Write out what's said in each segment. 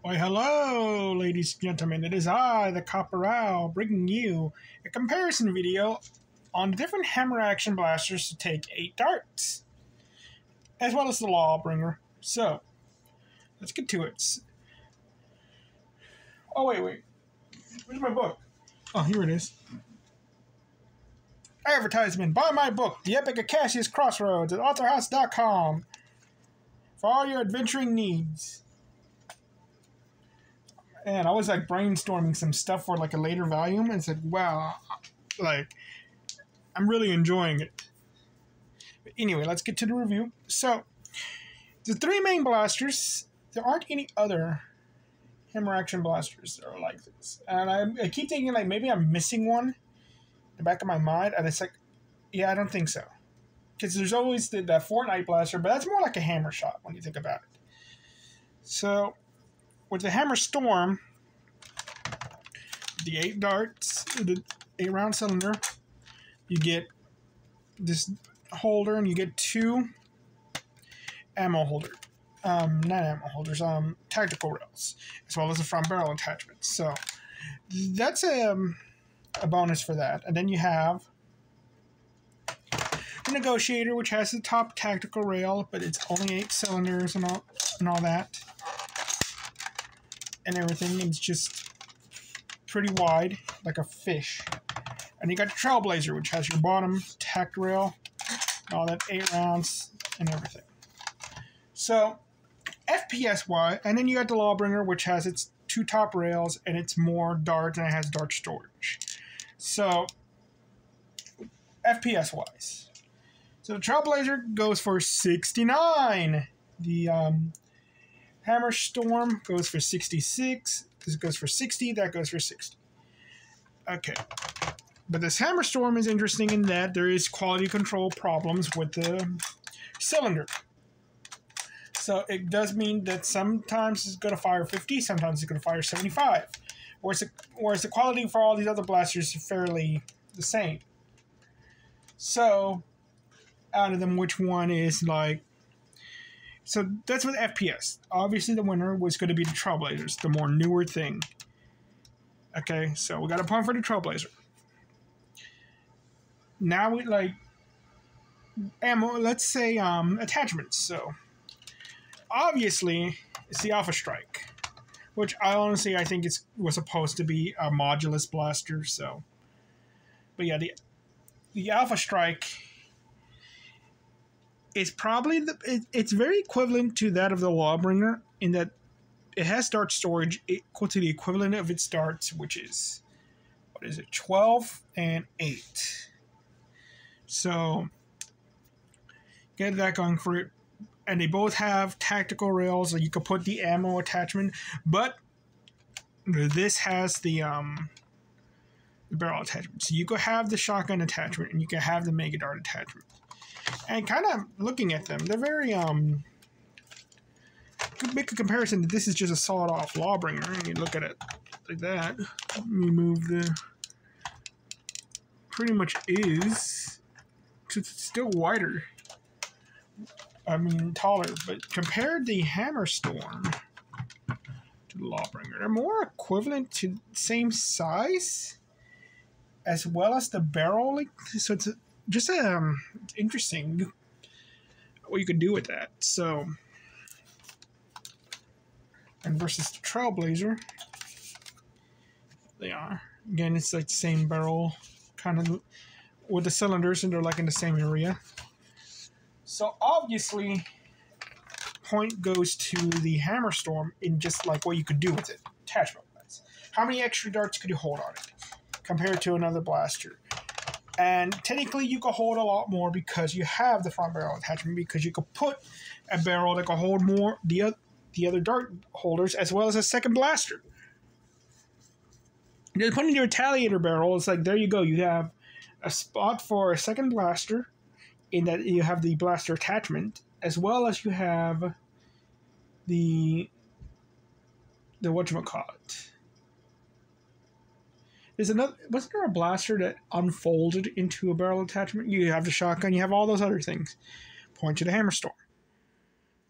Why, hello, ladies and gentlemen. It is I, the Copper Owl, bringing you a comparison video on different hammer action blasters to take 8 darts, as well as the Lawbringer. So, let's get to it. Oh, wait. Where's my book? Oh, here it is. Advertisement. Buy my book, The Epic of Cassius Crossroads, at authorhouse.com for all your adventuring needs. And I was like brainstorming some stuff for like a later volume and said, wow, like I'm really enjoying it. But anyway, let's get to the review. So the 3 main blasters, there aren't any other hammer action blasters that are like this. And I keep thinking like maybe I'm missing one in the back of my mind. And it's like, yeah, I don't think so. Because there's always that Fortnite blaster, but that's more like a hammer shot when you think about it. So with the Hammer Storm, the 8 darts, the 8 round cylinder, you get this holder and you get 2 ammo holders. Not ammo holders, tactical rails, as well as a front barrel attachment. So that's a bonus for that. And then you have the Negotiator, which has the top tactical rail, but it's only 8 cylinders and all that. And everything, it's just pretty wide, like a fish. And you got the Trailblazer, which has your bottom tact rail, and all that 8 rounds and everything. So, FPS-wise, and then you got the Lawbringer, which has its 2 top rails, and it's more darts, and it has dart storage. So, FPS-wise. So the Trailblazer goes for $69. The Hammer Storm goes for 66. This goes for 60. That goes for 60. Okay. But this Hammer Storm is interesting in that there is quality control problems with the cylinder. So it does mean that sometimes it's going to fire 50, sometimes it's going to fire 75. Whereas the quality for all these other blasters is fairly the same. So, out of them, which one is like... So that's with FPS. Obviously, the winner was going to be the Trailblazers, the more newer thing. Okay, so we got a point for the Trailblazer. Now we like ammo. Let's say attachments. So obviously, it's the Alpha Strike, which I think was supposed to be a modulus blaster. So, but yeah, the Alpha Strike. It's probably it's very equivalent to that of the Lawbringer in that it has dart storage equal to the equivalent of its darts, which is, 12 and 8. So get that going for it. And they both have tactical rails, so you can put the ammo attachment, but this has the barrel attachment. So you could have the shotgun attachment and you can have the Mega Dart attachment. And kind of looking at them, they're very, could make a comparison that this is just a sawed-off Lawbringer, and you look at it like that. Let me move pretty much is, it's still wider. I mean, taller, but compared the Hammer Storm to the Lawbringer, they're more equivalent to same size, as well as the barrel length, so it's just interesting what you could do with that. So, and versus the Trailblazer, they are again. It's like the same barrel, kind of with the cylinders, and they're like in the same area. So obviously, point goes to the Hammer Storm in just like what you could do with it, attachment wise. How many extra darts could you hold on it compared to another blaster? And technically, you can hold a lot more because you have the front barrel attachment, because you could put a barrel that can hold more the other dart holders, as well as a second blaster. Then putting your Retaliator barrel, it's like, there you go. You have a spot for a second blaster, in that you have the blaster attachment, as well as you have the whatchamacallit. Wasn't there a blaster that unfolded into a barrel attachment? You have the shotgun, you have all those other things. Point to the Hammer Storm.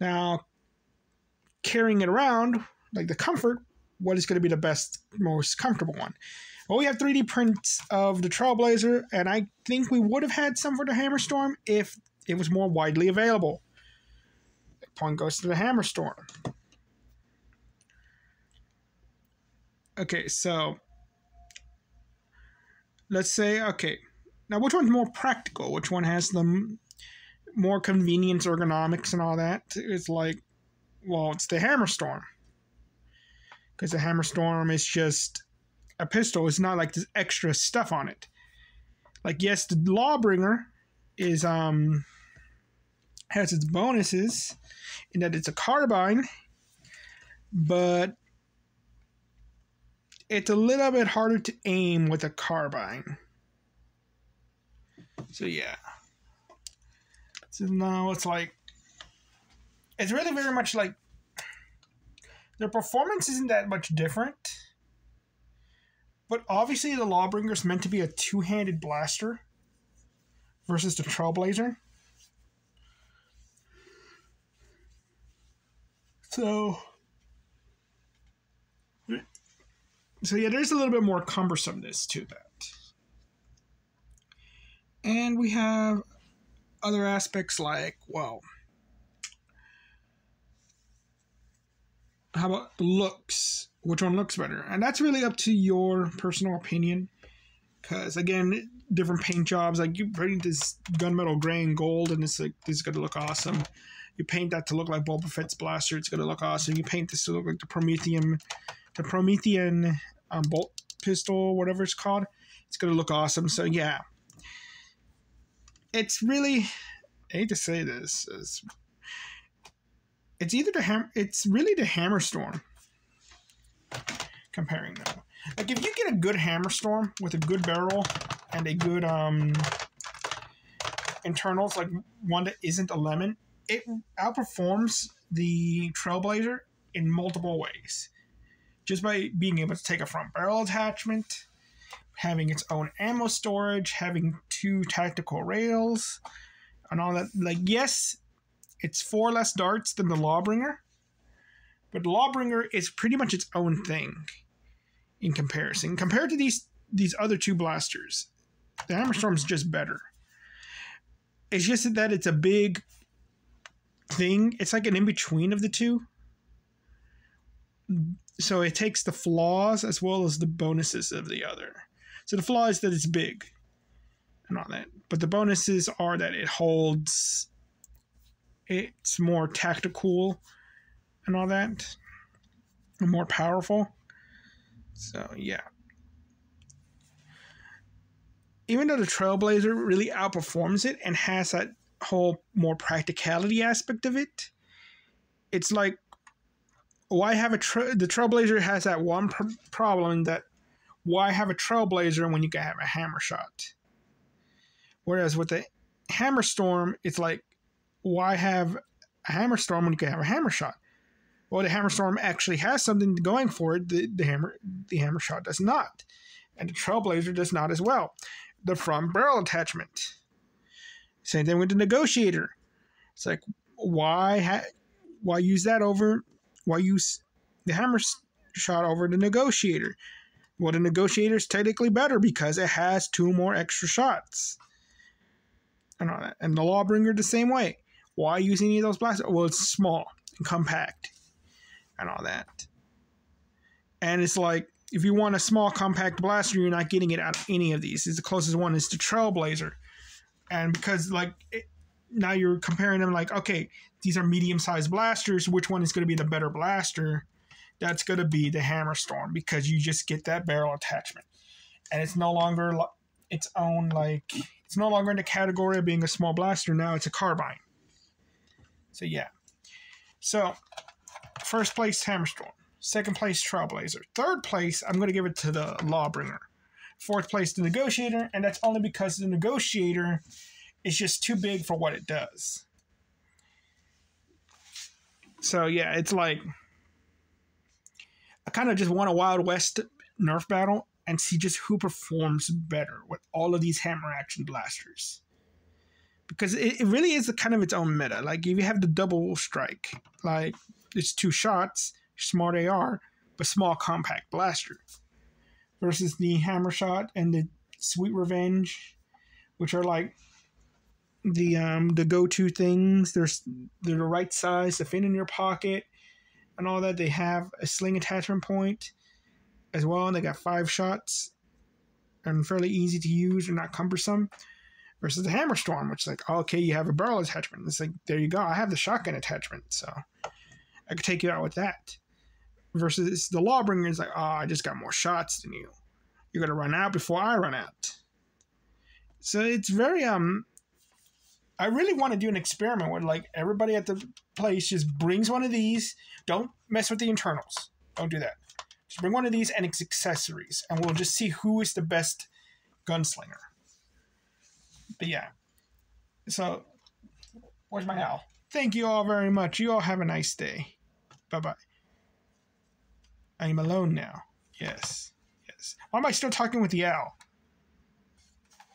Now, carrying it around like the comfort, what is going to be the best, most comfortable one? Well, we have 3D prints of the Trailblazer, and I think we would have had some for the Hammerstorm if it was more widely available. The point goes to the Hammerstorm. Okay, so let's say, okay, now which one's more practical? Which one has the more convenience, ergonomics, and all that? It's like, well, it's the Hammerstorm. Because the Hammerstorm is just a pistol. It's not like this extra stuff on it. Like, yes, the Lawbringer is has its bonuses in that it's a carbine, but it's a little bit harder to aim with a carbine. So yeah. So now it's like, it's really very much like, their performance isn't that much different. But obviously the Lawbringer is meant to be a two-handed blaster versus the Trailblazer. So yeah, there's a little bit more cumbersomeness to that. And we have other aspects like, well, how about the looks? Which one looks better? And that's really up to your personal opinion. Because, again, different paint jobs, like you paint this gunmetal gray and gold, and it's like, this is going to look awesome. You paint that to look like Boba Fett's blaster, it's going to look awesome. You paint this to look like the Promethean bolt pistol, whatever it's called, it's going to look awesome. So, yeah. It's really, I hate to say this, it's either it's really the Hammerstorm. Comparing them, like if you get a good Hammerstorm with a good barrel and a good internals, like one that isn't a lemon, it outperforms the Trailblazer in multiple ways. Just by being able to take a front barrel attachment, having its own ammo storage, having 2 tactical rails, and all that. Like, yes, it's 4 less darts than the Lawbringer, but the Lawbringer is pretty much its own thing in comparison. Compared to these other 2 blasters, the Hammerstorm is just better. It's just that it's a big thing. It's like an in-between of the 2. So it takes the flaws as well as the bonuses of the other. So the flaw is that it's big and all that. But the bonuses are that it's more tactical and all that, and more powerful. So, yeah. Even though the Trailblazer really outperforms it and has that whole more practicality aspect of it, it's like, why have the Trailblazer has that one problem that why have a Trailblazer when you can have a Hammershot? Whereas with the Hammerstorm, it's like, why have a Hammerstorm when you can have a Hammershot? Well, the Hammerstorm actually has something going for it. The Hammershot does not. And the Trailblazer does not as well. The front barrel attachment. Same thing with the Negotiator. It's like, why use that over... Why use the Hammershot over the Negotiator? Well, the Negotiator is technically better because it has 2 more extra shots. And all that. And the Lawbringer the same way. Why use any of those blasters? Well, it's small and compact. And all that. And it's like, if you want a small compact blaster, you're not getting it out of any of these. It's the closest one is the Trailblazer. And because, like, now you're comparing them like, okay, these are medium-sized blasters. Which one is going to be the better blaster? That's going to be the Hammerstorm because you just get that barrel attachment. And it's no longer its own, like, it's no longer in the category of being a small blaster. Now it's a carbine. So, yeah. So, first place, Hammerstorm. Second place, Trailblazer. Third place, I'm going to give it to the Lawbringer. Fourth place, the Negotiator. And that's only because the Negotiator is just too big for what it does. So, yeah, it's like, I kind of just want a Wild West Nerf battle and see just who performs better with all of these hammer action blasters. Because it really is kind of its own meta. Like, if you have the double strike, like, it's 2 shots, Smart AR, but small compact blaster. Versus the Hammer Shot and the Sweet Revenge, which are like the go-to things. They're the right size to fit in your pocket and all that. They have a sling attachment point as well, and they got 5 shots and fairly easy to use and not cumbersome. Versus the Hammer Storm, which is like, okay, you have a barrel attachment. It's like, there you go. I have the shotgun attachment, so I could take you out with that. Versus the Lawbringer is like, oh, I just got more shots than you. You're gonna run out before I run out. So it's very I really want to do an experiment where like everybody at the place just brings one of these. Don't mess with the internals. Don't do that. Just bring one of these and its accessories, and we'll just see who is the best gunslinger. But yeah. So, where's my owl? Thank you all very much. You all have a nice day. Bye-bye. I am alone now. Yes. Yes. Why am I still talking with the owl?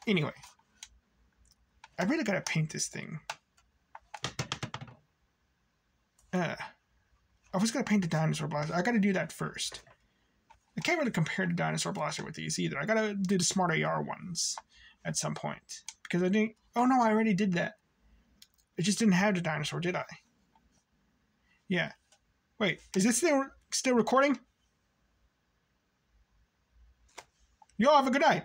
Anyway. I really gotta paint this thing. I was gonna paint the Dinosaur Blaster. I gotta do that first. I can't really compare the Dinosaur Blaster with these either. I gotta do the Smart AR ones at some point. Because I didn't... Oh no, I already did that. I just didn't have the dinosaur, did I? Yeah. Wait, is this still recording? You all have a good night.